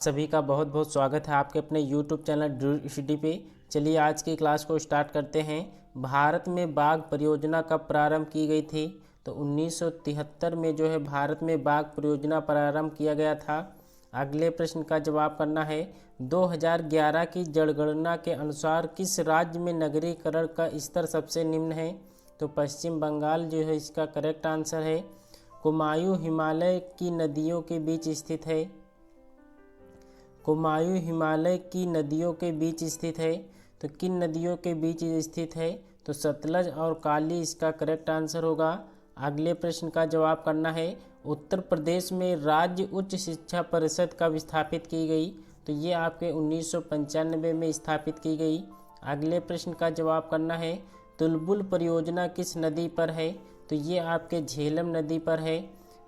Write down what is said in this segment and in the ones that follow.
सभी का बहुत बहुत स्वागत है आपके अपने YouTube चैनल ड्रू स्टडी पे। चलिए आज की क्लास को स्टार्ट करते हैं। भारत में बाघ परियोजना कब प्रारंभ की गई थी? तो 1973 में जो है भारत में बाघ परियोजना प्रारंभ किया गया था। अगले प्रश्न का जवाब करना है। 2011 की जनगणना के अनुसार किस राज्य में नगरीकरण का स्तर सबसे निम्न है? तो पश्चिम बंगाल जो है इसका करेक्ट आंसर है। कुमायूं हिमालय की नदियों के बीच स्थित है। कुमायूं हिमालय की नदियों के बीच स्थित है। तो किन नदियों के बीच स्थित है? तो सतलज और काली इसका करेक्ट आंसर होगा। अगले प्रश्न का जवाब करना है। उत्तर प्रदेश में राज्य उच्च शिक्षा परिषद कब स्थापित की गई? तो ये आपके 1995 में स्थापित की गई। अगले प्रश्न का जवाब करना है। तुलबुल परियोजना किस नदी पर है? तो ये आपके झेलम नदी पर है।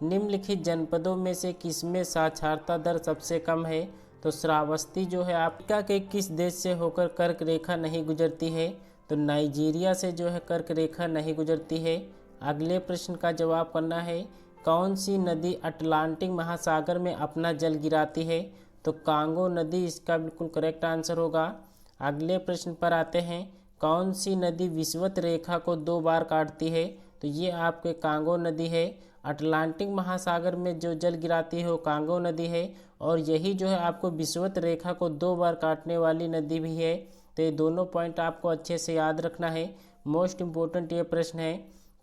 निम्नलिखित जनपदों में से किसमें साक्षरता दर सबसे कम है? तो श्रावस्ती जो है अफ्रीका के किस देश से होकर कर्क रेखा नहीं गुजरती है? तो नाइजीरिया से जो है कर्क रेखा नहीं गुजरती है। अगले प्रश्न का जवाब करना है। कौन सी नदी अटलांटिक महासागर में अपना जल गिराती है? तो कांगो नदी इसका बिल्कुल करेक्ट आंसर होगा। अगले प्रश्न पर आते हैं। कौन सी नदी विषुवत रेखा को 2 बार काटती है? तो ये आपके कांगो नदी है। अटलांटिक महासागर में जो जल गिराती है वो कांगो नदी है, और यही जो है आपको विषुवत रेखा को 2 बार काटने वाली नदी भी है। तो ये दोनों पॉइंट आपको अच्छे से याद रखना है। मोस्ट इम्पोर्टेंट ये प्रश्न है।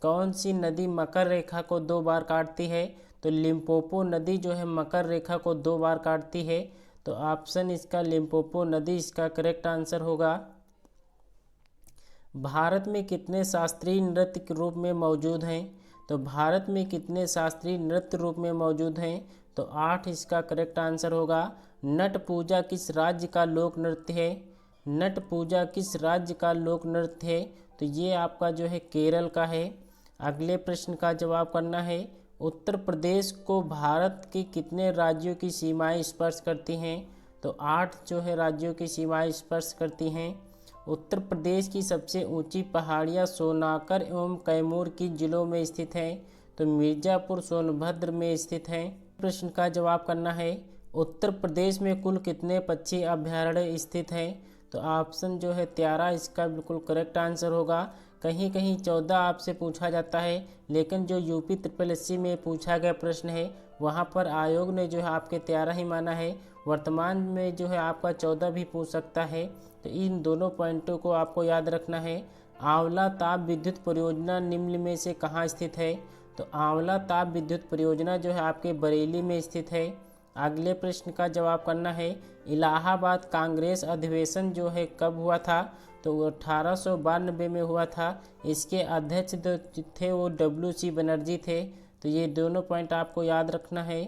कौन सी नदी मकर रेखा को 2 बार काटती है? तो लिम्पोपो नदी जो है मकर रेखा को 2 बार काटती है। तो ऑप्शन इसका लिम्पोपो नदी इसका करेक्ट आंसर होगा। भारत में कितने शास्त्रीय नृत्य के रूप में मौजूद हैं? तो भारत में कितने शास्त्रीय नृत्य रूप में मौजूद हैं? तो 8 इसका करेक्ट आंसर होगा। नट पूजा किस राज्य का लोक नृत्य है? नट पूजा किस राज्य का लोक नृत्य है? तो ये आपका जो है केरल का है। अगले प्रश्न का जवाब करना है। उत्तर प्रदेश को भारत के कितने राज्यों की सीमाएं स्पर्श करती हैं? तो 8 जो है राज्यों की सीमाएं स्पर्श करती हैं। उत्तर प्रदेश की सबसे ऊंची पहाड़ियाँ सोनाकर एवं कैमूर किन जिलों में स्थित हैं? तो मिर्ज़ापुर सोनभद्र में स्थित हैं। प्रश्न का जवाब करना है। उत्तर प्रदेश में कुल कितने पक्षी अभयारण्य स्थित हैं? तो ऑप्शन जो है 13 इसका बिल्कुल करेक्ट आंसर होगा। कहीं कहीं 14 आपसे पूछा जाता है, लेकिन जो यूपी SSSC में पूछा गया प्रश्न है वहाँ पर आयोग ने जो है आपके 13 ही माना है। वर्तमान में जो है आपका 14 भी पूछ सकता है। तो इन दोनों पॉइंटों को आपको याद रखना है। आंवला ताप विद्युत परियोजना निम्न में से कहाँ स्थित है? तो आंवला ताप विद्युत परियोजना जो है आपके बरेली में स्थित है। अगले प्रश्न का जवाब करना है। इलाहाबाद कांग्रेस अधिवेशन जो है कब हुआ था? तो 1892 में हुआ था। इसके अध्यक्ष जो थे वो WC बनर्जी थे। तो ये दोनों पॉइंट आपको याद रखना है।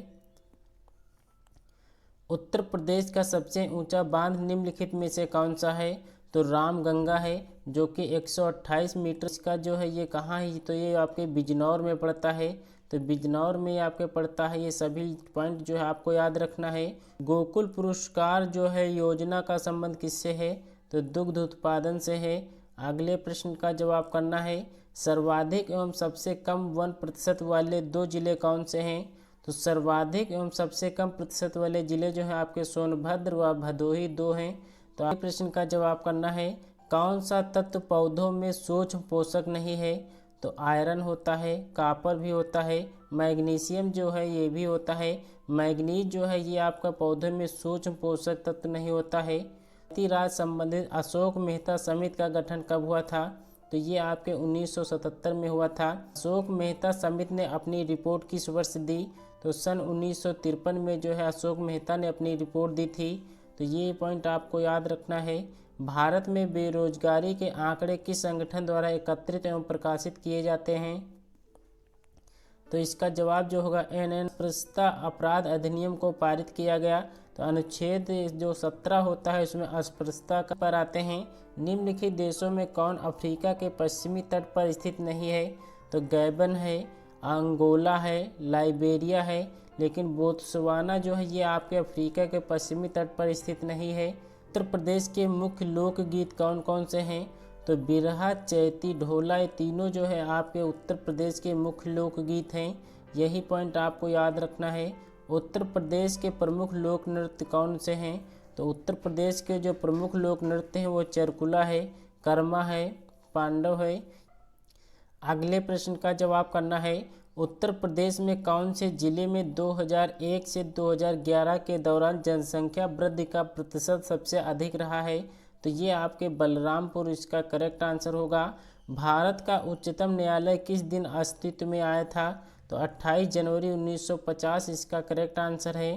उत्तर प्रदेश का सबसे ऊंचा बांध निम्नलिखित में से कौन सा है? तो रामगंगा है, जो कि 128 मीटर का जो है ये कहाँ है? तो ये आपके बिजनौर में पड़ता है। तो बिजनौर में आपके पड़ता है। ये सभी पॉइंट जो है आपको याद रखना है। गोकुल पुरस्कार जो है योजना का संबंध किससे है? तो दुग्ध उत्पादन से है। अगले प्रश्न का जवाब करना है। सर्वाधिक एवं सबसे कम 1% वाले 2 जिले कौन से हैं? तो सर्वाधिक एवं सबसे कम प्रतिशत वाले जिले जो हैं आपके सोनभद्र व भदोही 2 हैं। तो अगले प्रश्न का जवाब करना है। कौन सा तत्व पौधों में सूक्ष्म पोषक नहीं है? तो आयरन होता है, कॉपर भी होता है, मैग्नीशियम जो है ये भी होता है। मैग्नीज जो है ये आपका पौधे में सूक्ष्म पोषक तत्व नहीं होता है। राज संबंधित अशोक मेहता समिति का गठन कब हुआ था? तो ये आपके 1977 में हुआ था। अशोक मेहता समिति ने अपनी रिपोर्ट किस वर्ष दी? तो सन 1953 में जो है अशोक मेहता ने अपनी रिपोर्ट दी थी। तो ये पॉइंट आपको याद रखना है। भारत में बेरोजगारी के आंकड़े किस संगठन द्वारा एकत्रित एवं प्रकाशित किए जाते हैं? तो इसका जवाब जो होगा अस्पृश्यता अपराध अधिनियम को पारित किया गया। तो अनुच्छेद जो 17 होता है उसमें अस्पृश्यता पर आते हैं। निम्नलिखित देशों में कौन अफ्रीका के पश्चिमी तट पर स्थित नहीं है? तो गैबन है, अंगोला है, लाइबेरिया है, लेकिन बोत्सवाना जो है ये आपके अफ्रीका के पश्चिमी तट पर स्थित नहीं है। उत्तर प्रदेश के मुख्य लोकगीत कौन कौन से हैं? तो बिरहा, चैती, ढोला, ये तीनों जो है आपके उत्तर प्रदेश के मुख्य लोकगीत हैं। यही पॉइंट आपको याद रखना है। उत्तर प्रदेश के प्रमुख लोक नृत्य कौन से हैं? तो उत्तर प्रदेश के जो प्रमुख लोक नृत्य हैं वो चरकुला है, कर्मा है, पांडव है। अगले प्रश्न का जवाब करना है, उत्तर प्रदेश में कौन से जिले में 2001 से 2011 के दौरान जनसंख्या वृद्धि का प्रतिशत सबसे अधिक रहा है? तो ये आपके बलरामपुर इसका करेक्ट आंसर होगा। भारत का उच्चतम न्यायालय किस दिन अस्तित्व में आया था? तो 28 जनवरी 1950 इसका करेक्ट आंसर है।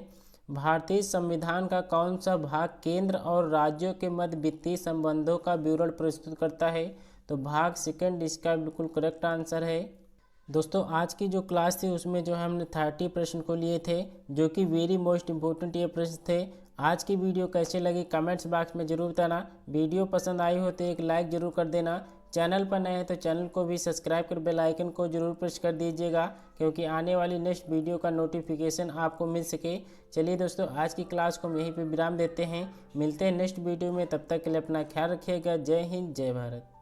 भारतीय संविधान का कौन सा भाग केंद्र और राज्यों के मध्य वित्तीय संबंधों का विवरण प्रस्तुत करता है? तो भाग सेकंड इसका बिल्कुल करेक्ट आंसर है। दोस्तों आज की जो क्लास थी उसमें जो है हमने 30 प्रश्न को लिए थे, जो कि वेरी मोस्ट इम्पोर्टेंट ये प्रश्न थे। आज की वीडियो कैसे लगी कमेंट्स बॉक्स में ज़रूर बताना। वीडियो पसंद आई हो तो एक लाइक ज़रूर कर देना। चैनल पर नए हैं तो चैनल को भी सब्सक्राइब कर बेल आइकन को जरूर प्रेस कर दीजिएगा, क्योंकि आने वाली नेक्स्ट वीडियो का नोटिफिकेशन आपको मिल सके। चलिए दोस्तों आज की क्लास को हम यहीं पे विराम देते हैं। मिलते हैं नेक्स्ट वीडियो में, तब तक के लिए अपना ख्याल रखिएगा। जय हिंद, जय भारत।